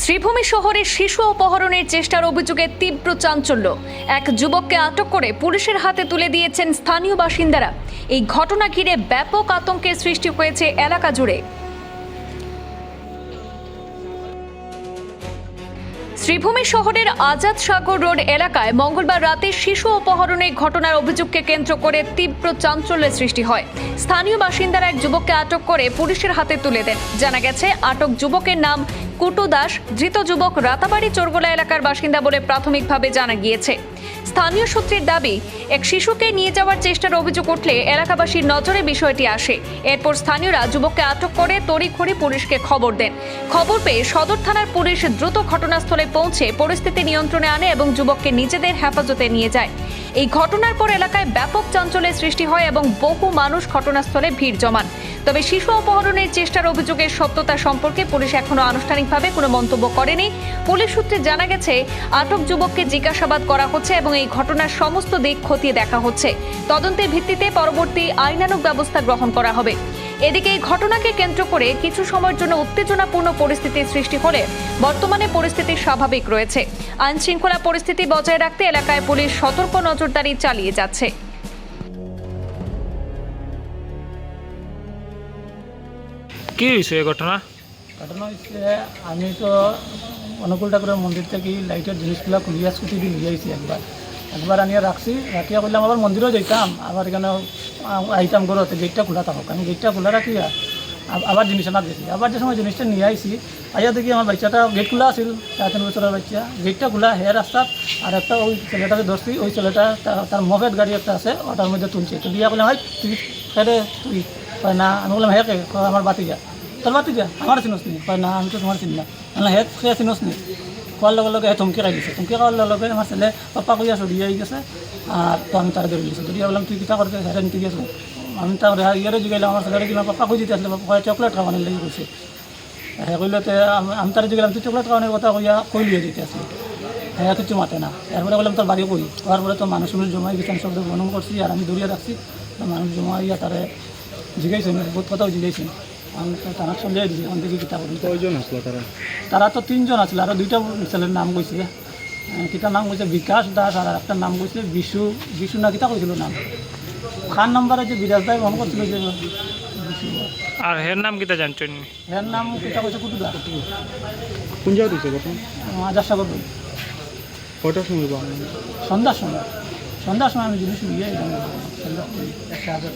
শ্রীভূমি শহরে শিশু অপহরণের চেষ্টার অভিযোগে তীব্র চাঞ্চল্য। এক যুবককে আটক করে পুলিশের হাতে তুলে দিয়েছেন স্থানীয় বাসিন্দারা। এই ঘটনা ঘিরে ব্যাপক আতঙ্কের সৃষ্টি হয়েছে এলাকা জুড়ে। শ্রীভূমি শহরের আজাদ সাগর রোড এলাকায় মঙ্গলবার রাতে শিশু অপহরণের ঘটনার অভিযোগকে কেন্দ্র করে তীব্র চাঞ্চল্যের সৃষ্টি হয়। স্থানীয় বাসিন্দারা এক যুবককে আটক করে পুলিশের হাতে তুলে দেন। জানা গেছে, আটক যুবকের নাম কুটু দাস। ধৃত যুবক রাতাবাড়ি চোরগোলা এলাকার বাসিন্দা বলে প্রাথমিকভাবে জানা গিয়েছে। স্থানীয় সূত্রের দাবি, এক শিশুকে নিয়ে যাওয়ার চেষ্টার অভিযোগ উঠলে এলাকাবাসীর নজরে বিষয়টি আসে। এরপর স্থানীয়রা যুবককে আটক করে তড়িঘড়ি পুলিশকে খবর দেন। খবর পেয়ে সদর থানার পুলিশ দ্রুত ঘটনাস্থলে পৌঁছে পরিস্থিতি নিয়ন্ত্রণে আনে এবং যুবককে নিজেদের হেফাজতে নিয়ে যায়। এই ঘটনার পর এলাকায় ব্যাপক চাঞ্চল্যের সৃষ্টি হয় এবং বহু মানুষ ঘটনাস্থলে ভিড় জমান। তবে শিশু অপহরণের চেষ্টার অভিযোগের সত্যতা সম্পর্কে পুলিশ এখনো আনুষ্ঠানিকভাবে কোনো মন্তব্য করেনি। পুলিশ সূত্রে জানা গেছে, আটক যুবককে জিজ্ঞাসাবাদ করা হচ্ছে এবং এই ঘটনার সমস্ত দিক খতিয়ে দেখা হচ্ছে। তদন্তের ভিত্তিতে পরবর্তী আইনানুগ ব্যবস্থা গ্রহণ করা হবে। এদিকে এই ঘটনাকে কেন্দ্র করে কিছু সময়ের জন্য উত্তেজনাপূর্ণ পরিস্থিতির সৃষ্টি হলে বর্তমানে পরিস্থিতি স্বাভাবিক রয়েছে। আইন শৃঙ্খলা পরিস্থিতি বজায় রাখতে এলাকায় পুলিশ সতর্ক নজরদারি চালিয়ে যাচ্ছে। কি হয়েছে এই ঘটনা? ঘটনা হচ্ছে, আমি তো অনুকূল ঠাকুরের মন্দির থেকে লাইটের জিনিসগুলো খুলিয়া স্কুটি দিয়ে নিয়ে আইছি। একবার আনিয়ে রাখছি, রাখিয়া বললাম আবার মন্দিরেও যাইতাম, আবার এখানে আইতাম ঘরতে, গেটটা খোলা থাকুক। আমি গেটটা খোলা রাখিয়া আবার জিনিস আনা দেখি। আবার যে সময় জিনিসটা নিয়ে আইছি, আইয়া দেখি আমার বাচ্চাটা গেট খোলা আছিল, 3 বছরের বাচ্চা, গেটটা খোলা হে রাস্তাত। আর একটা ওই ছেলেটাকে ধরছি, ওই ছেলেটা তার মফেট গাড়ি একটা আছে, ওটার মধ্যে তুলছে। তো দিয়া বললাম, ভাই তুই ফেরে তুই কয় না। আমি বললাম, হ্যাঁ কে? আমার বাতিজা। তোর বাতিজা? আমার চিনস নি? কয় না, আমি তো তোমার চিনি না। হ্যাঁ সে চিনস নি? কোয়ার লগে লগে থমকে খাই দিছে। থমকে খাওয়ার লগে আমার ছেলে পাপা কইয়া সরিয়ে আই গেছে। আর তো আমি তারা ধরে দিয়েছি। ধরিয়া বললাম, তুই কিতা করতে হ্যাঁ নিতে গেছো? আমি তার ইয়ারে জিগাইলাম, আমার ছেলেটা কিনা পাপা কই দিতে আসলে, পাপা চকলেট খাওয়ানোর লেগে গেছে। হ্যাঁ কইলতে আমি তারা জিগাইলাম, তুই চকলেট খাওয়ানোর কথা কইয়া কই লিয়ে দিতে আসলে। হ্যাঁ কিছু মাতে না। এরপরে বললাম, তোর বাড়ি কই? হওয়ার পরে তো মানুষ জমাই গেছে, আমি শব্দ বর্ণন করছি আর আমি দৌড়িয়ে রাখছি। মানুষ জমাইয়া তারা জিগাইছে, বহুত কথাও জিগাইছে। আমি তো তারা চলিয়ে দিয়েছি, ওখান থেকে কিতা করি। কয়জন আসলো তারা? তারা তো 3 জন আসলে, আরও 2টা ছেলের নাম কইছে। কিতা নাম কইছে বিকাশ দাস, আর একটা নাম কইছে বিশু না কিতা কইছিল নাম। খান নাম্বারে যে বিরাজ দাই মনে করছিল যে বিশু। আর হের নাম কিতা জানছেন? এর নাম কিতা কইছে কুটু দাস। কোন জায়গা দিছে ঘটনা? আজাদ সাগর রোড। কয়টার সময় বা? সন্ধ্যার সময় আমি জিনিস নিয়ে একটা